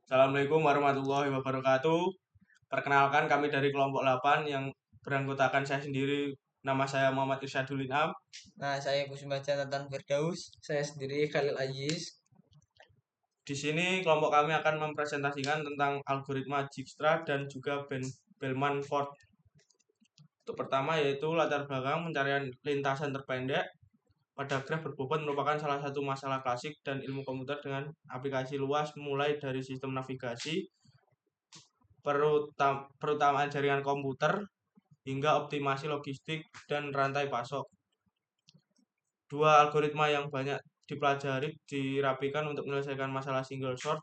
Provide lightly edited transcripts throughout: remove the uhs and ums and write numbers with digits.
Assalamualaikum warahmatullahi wabarakatuh. Perkenalkan kami dari kelompok 8 yang beranggotakan saya sendiri. Nama saya Muhammad Irsyadul Inam. Nah, saya Kusuma Catatan Firdaus. Saya sendiri Khalil Aziz. Di sini kelompok kami akan mempresentasikan tentang algoritma Dijkstra dan juga Bellman-Ford. Untuk pertama yaitu latar belakang pencarian lintasan terpendek pada graf berbobot merupakan salah satu masalah klasik dan ilmu komputer dengan aplikasi luas mulai dari sistem navigasi, perutamaan jaringan komputer, hingga optimasi logistik dan rantai pasok. Dua algoritma yang banyak dipelajari dirapikan untuk menyelesaikan masalah single short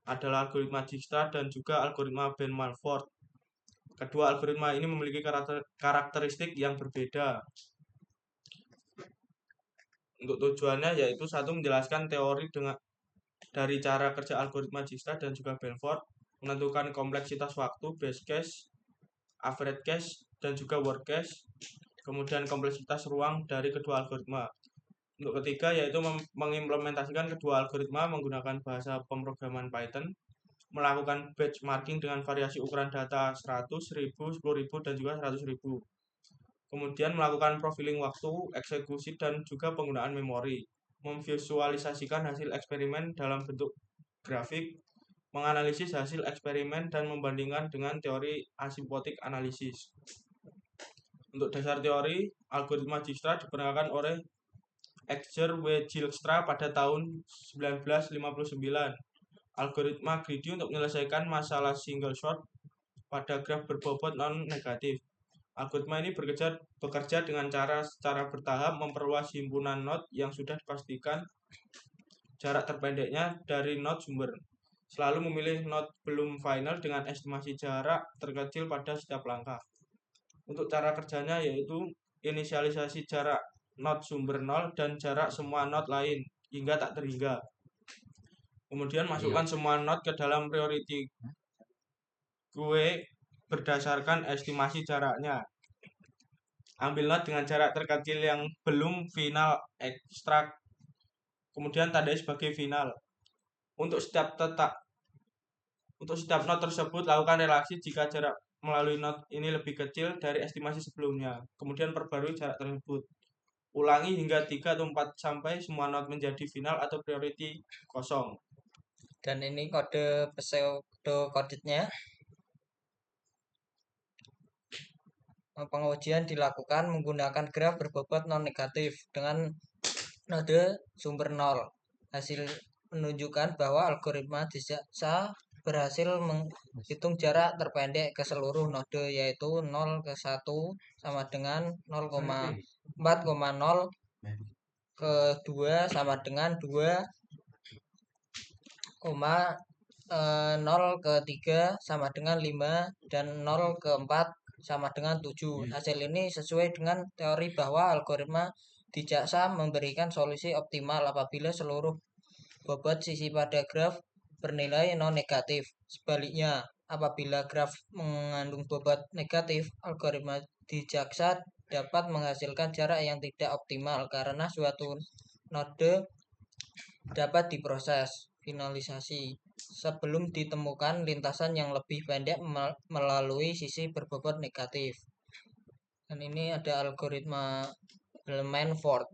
adalah algoritma Dijkstra dan juga algoritma Bellman-Ford. Kedua algoritma ini memiliki karakteristik yang berbeda. Untuk tujuannya yaitu satu menjelaskan teori dari cara kerja algoritma Dijkstra dan juga Bellman-Ford, menentukan kompleksitas waktu, base case, average case, dan juga worst case, kemudian kompleksitas ruang dari kedua algoritma. Untuk ketiga yaitu mengimplementasikan kedua algoritma menggunakan bahasa pemrograman Python, melakukan benchmarking dengan variasi ukuran data 100, 1000, 10.000, dan juga 100.000. Kemudian melakukan profiling waktu, eksekusi, dan juga penggunaan memori, memvisualisasikan hasil eksperimen dalam bentuk grafik, menganalisis hasil eksperimen, dan membandingkan dengan teori asymptotic analisis. Untuk dasar teori, algoritma Dijkstra diperkenalkan oleh Exner W. Dijkstra pada tahun 1959. Algoritma greedy untuk menyelesaikan masalah single shot pada graf berbobot non-negatif. Algoritma ini bekerja dengan cara secara bertahap memperluas himpunan node yang sudah dipastikan jarak terpendeknya dari node sumber. Selalu memilih node belum final dengan estimasi jarak terkecil pada setiap langkah. Untuk cara kerjanya yaitu inisialisasi jarak node sumber 0 dan jarak semua node lain hingga tak terhingga. Kemudian masukkan semua node ke dalam priority queue berdasarkan estimasi jaraknya. Ambil node dengan jarak terkecil yang belum final ekstrak, kemudian tandai sebagai final. Untuk setiap node tersebut lakukan relasi jika jarak melalui node ini lebih kecil dari estimasi sebelumnya. Kemudian perbarui jarak tersebut. Ulangi hingga 3 atau 4 sampai semua node menjadi final atau priority kosong. Dan ini kode pseudo-codednya. Pengujian dilakukan menggunakan graf berbobot non-negatif dengan node sumber 0. Hasil menunjukkan bahwa algoritma Dijkstra berhasil menghitung jarak terpendek ke seluruh node yaitu 0 ke 1 sama dengan 0,4,0, ke 2 sama dengan 2,0 ke 3 sama dengan 5 dan 0 ke 4 sama dengan 7. Hasil ini sesuai dengan teori bahwa algoritma Dijkstra memberikan solusi optimal apabila seluruh bobot sisi pada graf bernilai non-negatif. Sebaliknya, apabila graf mengandung bobot negatif, algoritma Dijkstra dapat menghasilkan jarak yang tidak optimal karena suatu node dapat diproses finalisasi sebelum ditemukan lintasan yang lebih pendek melalui sisi berbobot negatif. Dan ini ada algoritma Bellman-Ford.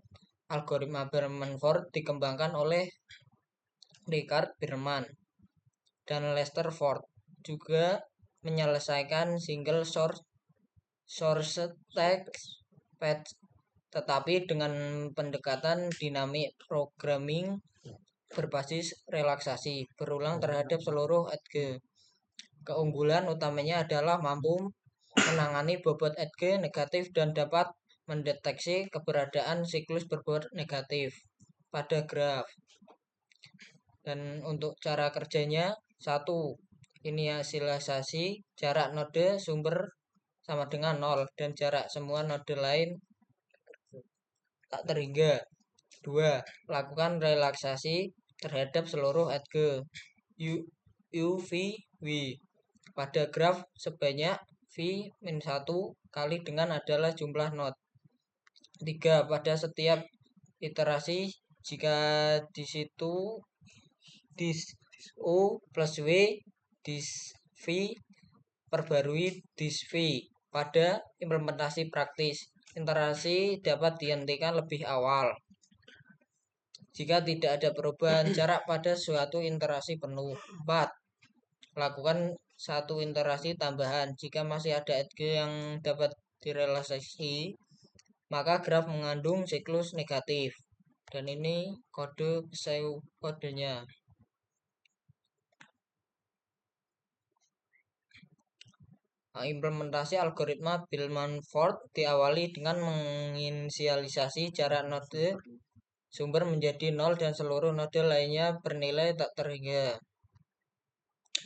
Algoritma Bellman-Ford dikembangkan oleh Richard Bellman dan Lester Ford, juga menyelesaikan single source text patch tetapi dengan pendekatan dynamic programming berbasis relaksasi berulang terhadap seluruh edge. Keunggulan utamanya adalah mampu menangani bobot edge negatif dan dapat mendeteksi keberadaan siklus berbobot negatif pada graf. Dan untuk cara kerjanya, satu, inisialisasi jarak node sumber sama dengan 0 dan jarak semua node lain tak terhingga. 2. Lakukan relaksasi terhadap seluruh edge UV pada graf sebanyak V-1 kali dengan adalah jumlah node. 3. Pada setiap iterasi jika di U plus W dis V perbarui dis V. Pada implementasi praktis, interaksi dapat dihentikan lebih awal jika tidak ada perubahan jarak pada suatu interaksi penuh. 4. Lakukan satu interaksi tambahan. Jika masih ada edge yang dapat direalisasi, maka graf mengandung siklus negatif. Dan ini kode pseudo-kodenya. Implementasi algoritma Bellman-Ford diawali dengan menginisialisasi jarak node sumber menjadi 0 dan seluruh node lainnya bernilai tak terhingga.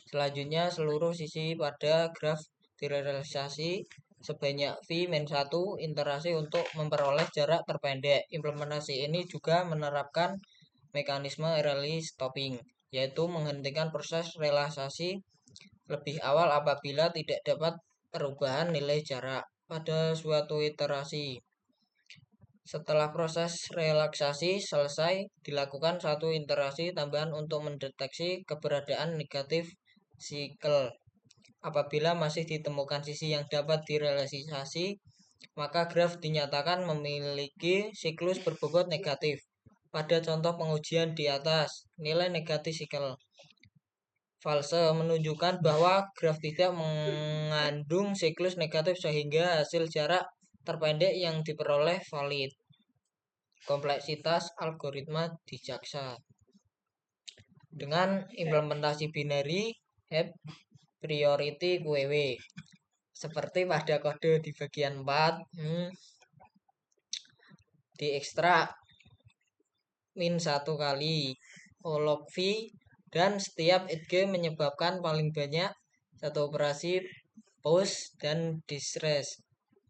Selanjutnya, seluruh sisi pada graf direalisasi sebanyak V-1 iterasi untuk memperoleh jarak terpendek. Implementasi ini juga menerapkan mekanisme early stopping, yaitu menghentikan proses relaksasi lebih awal apabila tidak dapat perubahan nilai jarak pada suatu iterasi. Setelah proses relaksasi selesai, dilakukan satu iterasi tambahan untuk mendeteksi keberadaan negatif sikel. Apabila masih ditemukan sisi yang dapat direalisasi, maka graf dinyatakan memiliki siklus berbobot negatif. Pada contoh pengujian di atas, nilai negatif sikel false menunjukkan bahwa graf tidak mengandung siklus negatif sehingga hasil jarak terpendek yang diperoleh valid. Kompleksitas algoritma dijaksa. Dengan implementasi binary heap priority QW seperti pada kode di bagian 4, diekstrak min 1 kali O log V dan setiap edge menyebabkan paling banyak satu operasi push dan distress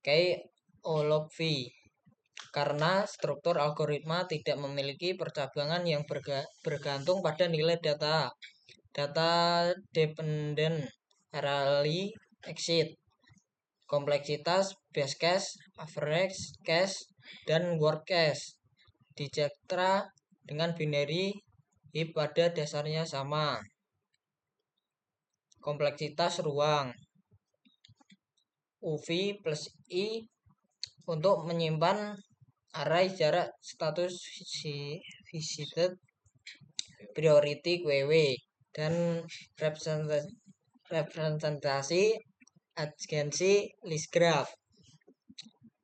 kayak O log V. Karena struktur algoritma tidak memiliki percabangan yang bergantung pada nilai data dependent early exit, kompleksitas base case, average case, dan worst case dijaksa dengan binary heap pada dasarnya sama. Kompleksitas ruang UV plus I untuk menyimpan array jarak status visited priority QW dan representasi agensi list graph.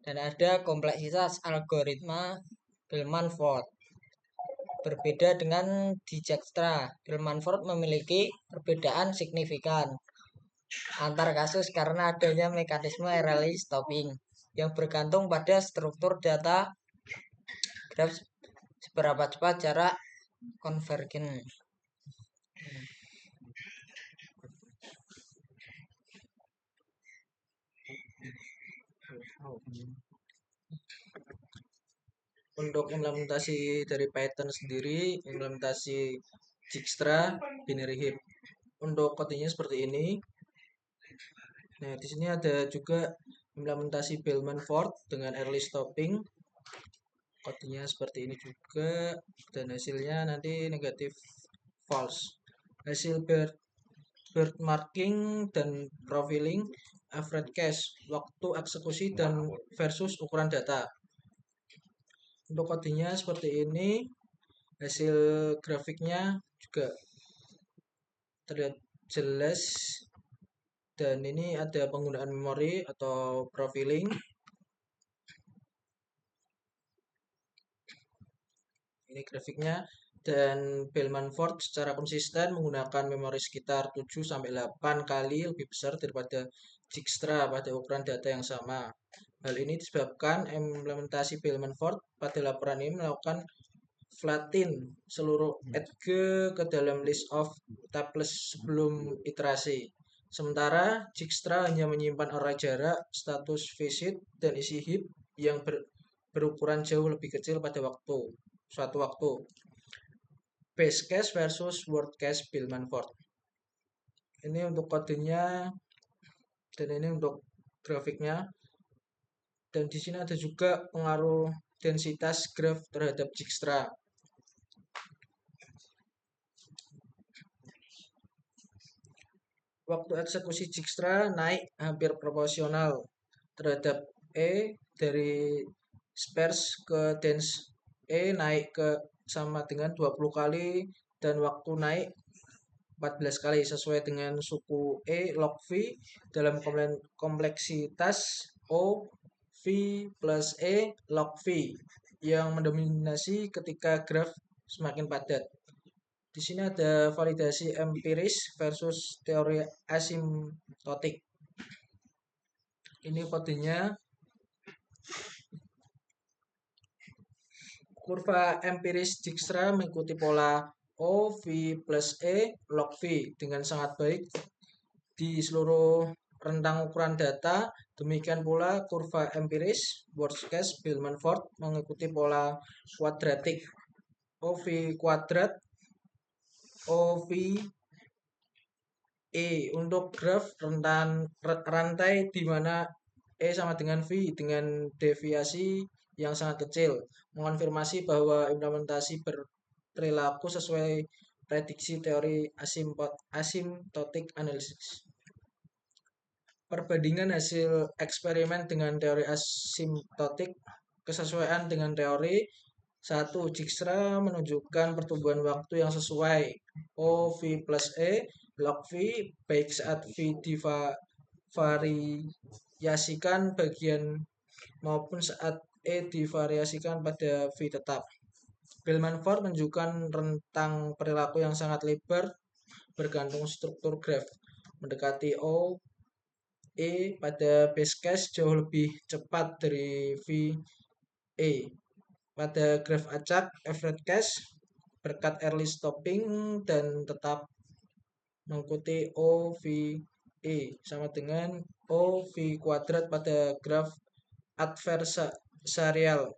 Dan ada kompleksitas algoritma Bellman-Ford. Berbeda dengan Dijkstra, Bellman-Ford memiliki perbedaan signifikan antar kasus karena adanya mekanisme early stopping yang bergantung pada struktur data graf seberapa cepat jarak konvergen. Untuk implementasi dari Python sendiri, implementasi Dijkstra binary heap. Untuk kodenya seperti ini. Nah, di sini ada juga implementasi Bellman-Ford dengan early stopping. Kodenya seperti ini juga dan hasilnya nanti negatif false. Hasil bird marking dan profiling, average cache, waktu eksekusi dan versus ukuran data. Untuk kodenya seperti ini, hasil grafiknya juga terlihat jelas dan ini ada penggunaan memori atau profiling. Ini grafiknya dan Bellman-Ford secara konsisten menggunakan memori sekitar 7-8 kali lebih besar daripada Dijkstra pada ukuran data yang sama. Hal ini disebabkan implementasi Bellman-Ford pada laporan ini melakukan flatten seluruh edge ke dalam list of tuples sebelum iterasi. Sementara Dijkstra hanya menyimpan array jarak, status visit, dan isi heap yang berukuran jauh lebih kecil pada suatu waktu. Base case versus worst case Bellman-Ford. Ini untuk kodenya dan ini untuk grafiknya. Dan di sini ada juga pengaruh densitas graf terhadap Dijkstra. waktu eksekusi Dijkstra naik hampir proporsional terhadap E dari sparse ke dense. E naik ke sama dengan 20 kali dan waktu naik 14 kali sesuai dengan suku E log V dalam kompleksitas O V plus E log V yang mendominasi ketika graf semakin padat. Di sini ada validasi empiris versus teori asimtotik. Ini kodenya. Kurva empiris Dijkstra mengikuti pola O V plus E log V dengan sangat baik di seluruh rentang ukuran data. Demikian pula kurva empiris worst case Bellman-Ford mengikuti pola kuadratik OV kuadrat OV E untuk graf rantai di mana E sama dengan V dengan deviasi yang sangat kecil, mengonfirmasi bahwa implementasi berperilaku sesuai prediksi teori asymptotic analysis. Perbandingan hasil eksperimen dengan teori asymptotik, kesesuaian dengan teori. 1. Dijkstra menunjukkan pertumbuhan waktu yang sesuai O V plus E log V baik saat V divariasikan bagian maupun saat E divariasikan pada V tetap. Bellman-Ford menunjukkan rentang perilaku yang sangat lebar bergantung struktur graf mendekati O E pada base case jauh lebih cepat dari V E. Pada graf acak average case berkat early stopping dan tetap mengikuti O V E sama dengan O V kuadrat pada graf adversarial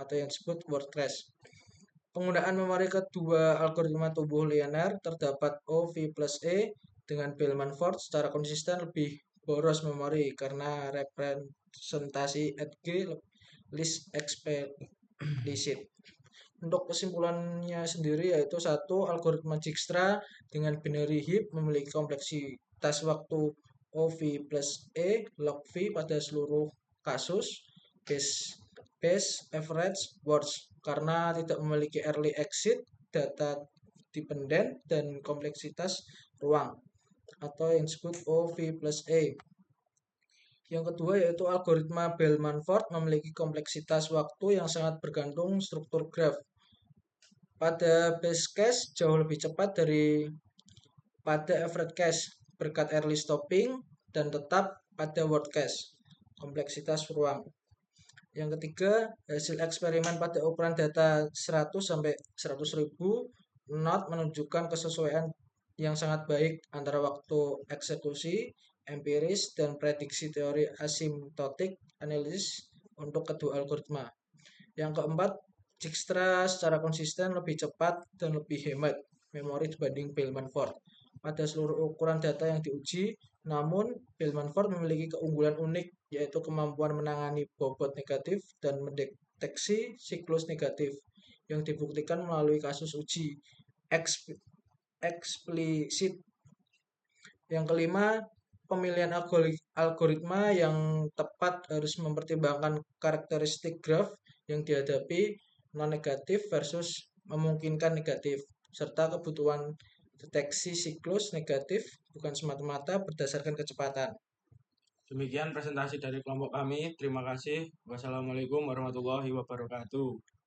atau yang disebut word crash. Penggunaan memori kedua algoritma tumbuh linear terdapat O V plus E dengan Bellman-Ford secara konsisten lebih boros memori karena representasi Edge least explicit. Untuk kesimpulannya sendiri yaitu 1. Algoritma Dijkstra dengan binary heap memiliki kompleksitas waktu OV plus E log V pada seluruh kasus base average worst karena tidak memiliki early exit data dependent dan kompleksitas ruang atau yang disebut OV plus E. Yang kedua yaitu algoritma Bellman-Ford memiliki kompleksitas waktu yang sangat bergantung struktur graf. Pada base case jauh lebih cepat dari pada average case berkat early stopping dan tetap pada worst case kompleksitas ruang. Yang ketiga, hasil eksperimen pada ukuran data 100 sampai 100.000 not menunjukkan kesesuaian yang sangat baik antara waktu eksekusi empiris dan prediksi teori asymptotic analysis untuk kedua algoritma. Yang keempat, Dijkstra secara konsisten lebih cepat dan lebih hemat memori dibanding Bellman-Ford pada seluruh ukuran data yang diuji. Namun, Bellman-Ford memiliki keunggulan unik yaitu kemampuan menangani bobot negatif dan mendeteksi siklus negatif yang dibuktikan melalui kasus uji eksplisit. Yang kelima, pemilihan algoritma yang tepat harus mempertimbangkan karakteristik graf yang dihadapi non-negatif versus memungkinkan negatif, serta kebutuhan deteksi siklus negatif bukan semata-mata berdasarkan kecepatan. Demikian presentasi dari kelompok kami. Terima kasih. Wassalamualaikum warahmatullahi wabarakatuh.